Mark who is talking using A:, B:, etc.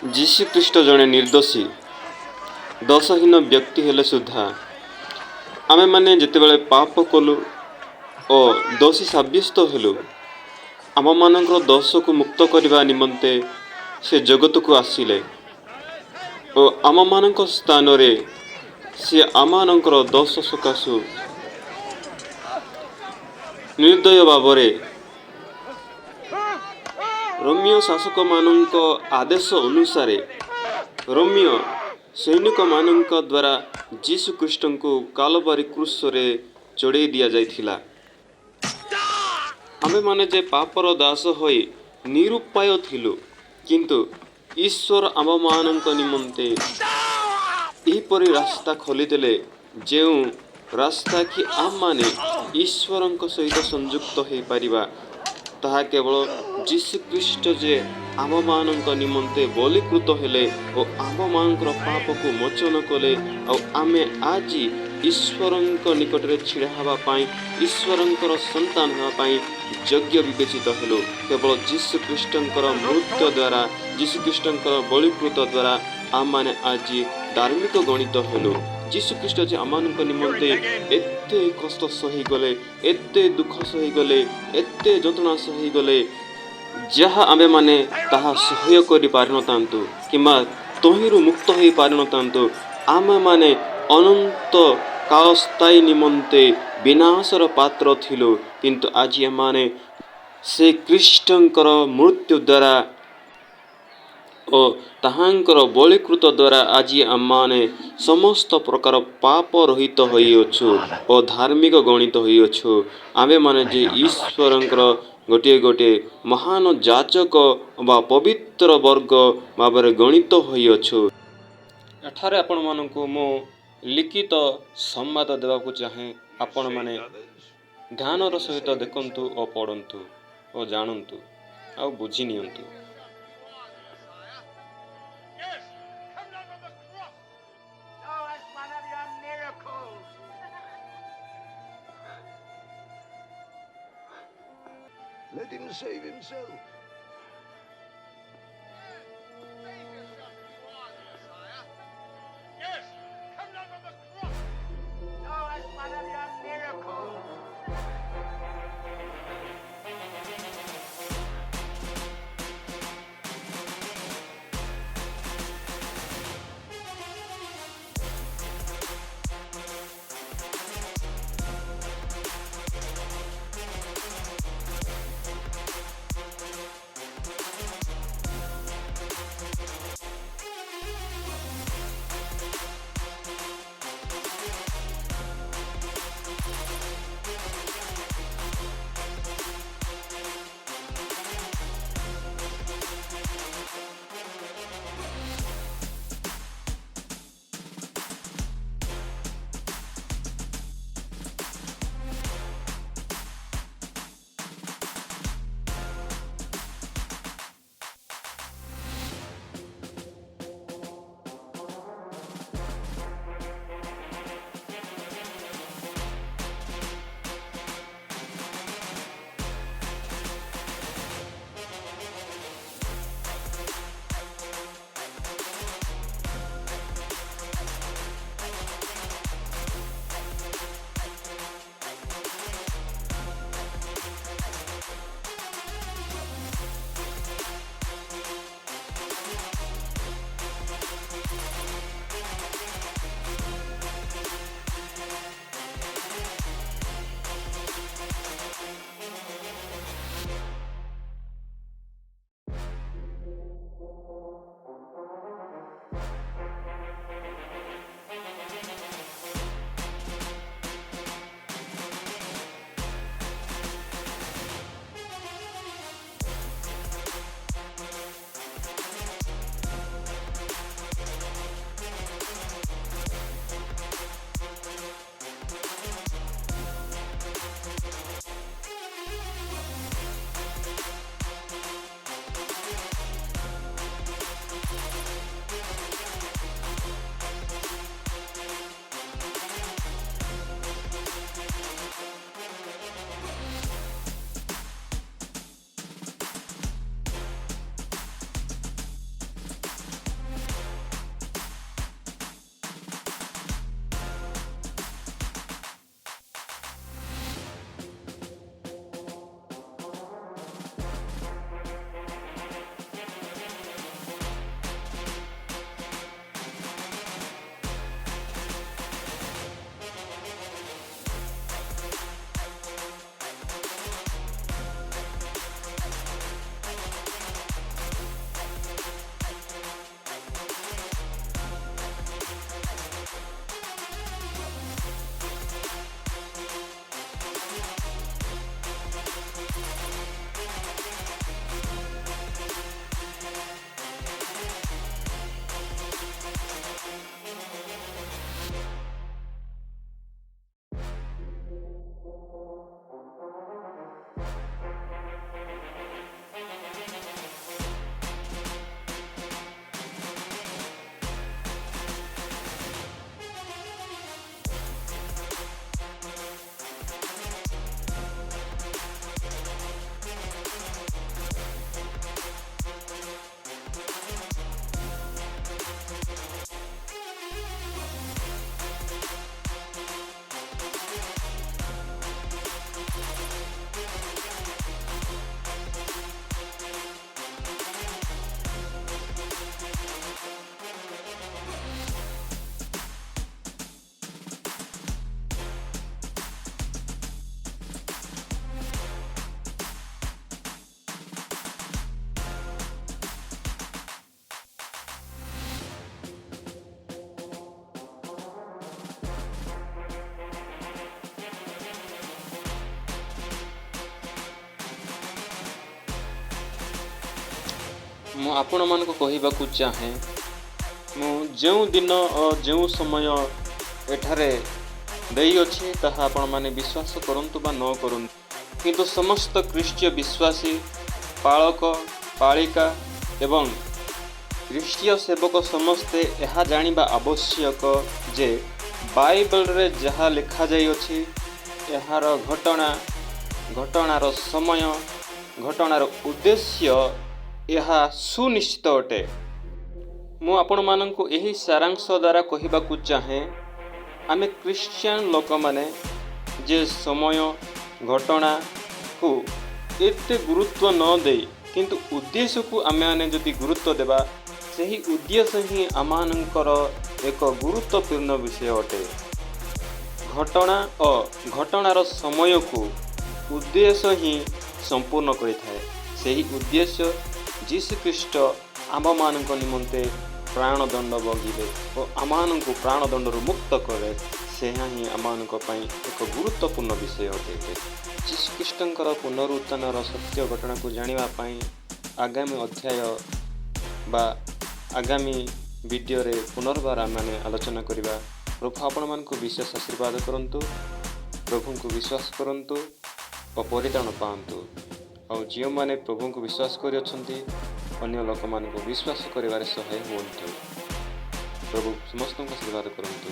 A: ଯୀଶୁଖ୍ରୀଷ୍ଟ ଜଣେ ନିର୍ଦ୍ଦୋଷୀ ଦୋଷହୀନ ବ୍ୟକ୍ତି ହେଲେ ସୁଦ୍ଧା ଆମେମାନେ ଯେତେବେଳେ ପାପ କଲୁ ଓ ଦୋଷୀ ସାବ୍ୟସ୍ତ ହେଲୁ, ଆମମାନଙ୍କର ଦୋଷକୁ ମୁକ୍ତ କରିବା ନିମନ୍ତେ ସେ ଜଗତକୁ ଆସିଲେ ଓ ଆମମାନଙ୍କ ସ୍ଥାନରେ ସେ ଆମମାନଙ୍କର ଦୋଷ ସକାଶୁ ନିର୍ଦ୍ଦୟ ଭାବରେ ରୋମିଓ ଶାସକମାନଙ୍କ ଆଦେଶ ଅନୁସାରେ ରୋମିଓ ସୈନିକମାନଙ୍କ ଦ୍ୱାରା ଯୀଶୁଖ୍ରୀଷ୍ଟଙ୍କୁ କାଲବାରୀ କ୍ରୁଶରେ ଚଢ଼େଇ ଦିଆଯାଇଥିଲା। ଆମେମାନେ ଯେ ପାପର ଦାସ ହୋଇ ନିରୁପାୟ ଥିଲୁ, କିନ୍ତୁ ଈଶ୍ୱର ଆମମାନଙ୍କ ନିମନ୍ତେ ଏହିପରି ରାସ୍ତା ଖୋଲିଦେଲେ, ଯେଉଁ ରାସ୍ତା କି ଆମମାନେ ଈଶ୍ୱରଙ୍କ ସହିତ ସଂଯୁକ୍ତ ହୋଇପାରିବା। ତାହା କେବଳ ଯୀଶୁଖ୍ରୀଷ୍ଟ ଯେ ଆମମାନଙ୍କ ନିମନ୍ତେ ବଳିକୃତ ହେଲେ ଓ ଆମମାନଙ୍କର ପାପକୁ ମୋଚନ କଲେ, ଆଉ ଆମେ ଆଜି ଈଶ୍ୱରଙ୍କ ନିକଟରେ ଛିଡ଼ା ହେବା ପାଇଁ, ଈଶ୍ୱରଙ୍କର ସନ୍ତାନ ହେବା ପାଇଁ ଯୋଗ୍ୟ ବିବେଚିତ ହେଲୁ। କେବଳ ଯୀଶୁଖ୍ରୀଷ୍ଟଙ୍କର ମୃତ୍ୟୁ ଦ୍ୱାରା, ଯୀଶୁଖ୍ରୀଷ୍ଟଙ୍କର ବଳିକୃତ ଦ୍ୱାରା ଆମମାନେ ଆଜି ଧାର୍ମିକ ଗଣିତ ହେଲୁ। ଯୀଶୁଖ୍ରୀଷ୍ଟ ଯେ ଆମମାନଙ୍କ ନିମନ୍ତେ ଏତେ କଷ୍ଟ ସହିଗଲେ, ଏତେ ଦୁଃଖ ସହିଗଲେ, ଏତେ ଯନ୍ତ୍ରଣା ସହିଗଲେ, ଯାହା ଆମେମାନେ ତାହା ସହ୍ୟ କରିପାରିନଥାନ୍ତୁ କିମ୍ବା ତହିଁରୁ ମୁକ୍ତ ହୋଇପାରିନଥାନ୍ତୁ। ଆମେମାନେ ଅନନ୍ତ କାଳସ୍ଥାୟୀ ନିମନ୍ତେ ବିନାଶର ପାତ୍ର ଥିଲୁ, କିନ୍ତୁ ଆଜି ଆମମାନେ ସେ ଖ୍ରୀଷ୍ଟଙ୍କର ମୃତ୍ୟୁ ଦ୍ୱାରା ଓ ତାହାଙ୍କର ବଳିକୃତ ଦ୍ୱାରା ଆଜି ଆମମାନେ ସମସ୍ତ ପ୍ରକାର ପାପ ରହିତ ହୋଇଅଛୁ ଓ ଧାର୍ମିକ ଗଣିତ ହୋଇଅଛୁ। ଆମେମାନେ ଯେ ଈଶ୍ୱରଙ୍କର ଗୋଟିଏ ମହାନ ଯାଜକ ବା ପବିତ୍ର ବର୍ଗ ଭାବରେ ଗଣିତ ହୋଇଅଛୁ। ଏଠାରେ ଆପଣମାନଙ୍କୁ ମୁଁ ଲିଖିତ ସମ୍ବାଦ ଦେବାକୁ ଚାହେଁ। ଆପଣମାନେ ଧ୍ୟାନର ସହିତ ଦେଖନ୍ତୁ ଓ ପଢ଼ନ୍ତୁ ଓ ଜାଣନ୍ତୁ ଆଉ ବୁଝି ନିଅନ୍ତୁ।
B: Let him save himself.
C: Yes, come down from the cross. Show us one of your miracles.
A: ମୁଁ ଆପଣମାନଙ୍କୁ କହିବାକୁ ଚାହେଁ, ମୁଁ ଯେଉଁ ଦିନ ଓ ଯେଉଁ ସମୟ ଏଠାରେ ଦେଇଅଛି ତାହା ଆପଣମାନେ ବିଶ୍ୱାସ କରନ୍ତୁ ବା ନ କରନ୍ତୁ, କିନ୍ତୁ ସମସ୍ତ ଖ୍ରୀଷ୍ଟୀୟ ବିଶ୍ୱାସୀ ପାଳକ ପାଳିକା ଏବଂ ଖ୍ରୀଷ୍ଟୀୟ ସେବକ ସମସ୍ତେ ଏହା ଜାଣିବା ଆବଶ୍ୟକ ଯେ ବାଇବଲରେ ଯାହା ଲେଖାଯାଇଅଛି ଏହାର ଘଟଣାର ସମୟ, ଘଟଣାର ଉଦ୍ଦେଶ୍ୟ ଏହା ସୁନିଶ୍ଚିତ ଅଟେ। ମୁଁ ଆପଣମାନଙ୍କୁ ଏହି ସାରାଂଶ ଦ୍ୱାରା କହିବାକୁ ଚାହେଁ, ଆମେ ଖ୍ରୀଷ୍ଟିଆନ ଲୋକମାନେ ଯେ ସମୟ ଘଟଣାକୁ ଏତେ ଗୁରୁତ୍ୱ ନ ଦେଇ କିନ୍ତୁ ଉଦ୍ଦେଶ୍ୟକୁ ଆମେମାନେ ଯଦି ଗୁରୁତ୍ୱ ଦେବା, ସେହି ଉଦ୍ଦେଶ୍ୟ ହିଁ ଆମମାନଙ୍କର ଏକ ଗୁରୁତ୍ୱପୂର୍ଣ୍ଣ ବିଷୟ ଅଟେ। ଘଟଣା ଓ ଘଟଣାର ସମୟକୁ ଉଦ୍ଦେଶ୍ୟ ହିଁ ସମ୍ପୂର୍ଣ୍ଣ କରିଥାଏ। ସେହି ଉଦ୍ଦେଶ୍ୟ ଯୀଶୁଖ୍ରୀଷ୍ଟ ଆମମାନଙ୍କ ନିମନ୍ତେ ପ୍ରାଣଦଣ୍ଡ ଭୋଗିଲେ ଓ ଆମମାନଙ୍କୁ ପ୍ରାଣଦଣ୍ଡରୁ ମୁକ୍ତ କଲେ, ସେହା ହିଁ ଆମମାନଙ୍କ ପାଇଁ ଏକ ଗୁରୁତ୍ୱପୂର୍ଣ୍ଣ ବିଷୟ ଅଟେ। ଯୀଶୁଖ୍ରୀଷ୍ଟଙ୍କର ପୁନରୁତ୍ଥାନର ସତ୍ୟ ଘଟଣାକୁ ଜାଣିବା ପାଇଁ ଆଗାମୀ ଅଧ୍ୟାୟ ବା ଆଗାମୀ ଭିଡ଼ିଓରେ ପୁନର୍ବାର ଆମମାନେ ଆଲୋଚନା କରିବା। ପ୍ରଭୁ ଆପଣମାନଙ୍କୁ ବିଶେଷ ଆଶୀର୍ବାଦ କରନ୍ତୁ। ପ୍ରଭୁଙ୍କୁ ବିଶ୍ୱାସ କରନ୍ତୁ ଓ ପରିତ୍ରାଣ ପାଆନ୍ତୁ। ଆଉ ଯେଉଁମାନେ ପ୍ରଭୁଙ୍କୁ ବିଶ୍ୱାସ କରିଅଛନ୍ତି, ଅନ୍ୟ ଲୋକମାନଙ୍କୁ ବିଶ୍ୱାସ କରିବାରେ ସହାୟ ହୁଅନ୍ତୁ। ପ୍ରଭୁ ସମସ୍ତଙ୍କୁ ଆଶୀର୍ବାଦ କରନ୍ତୁ।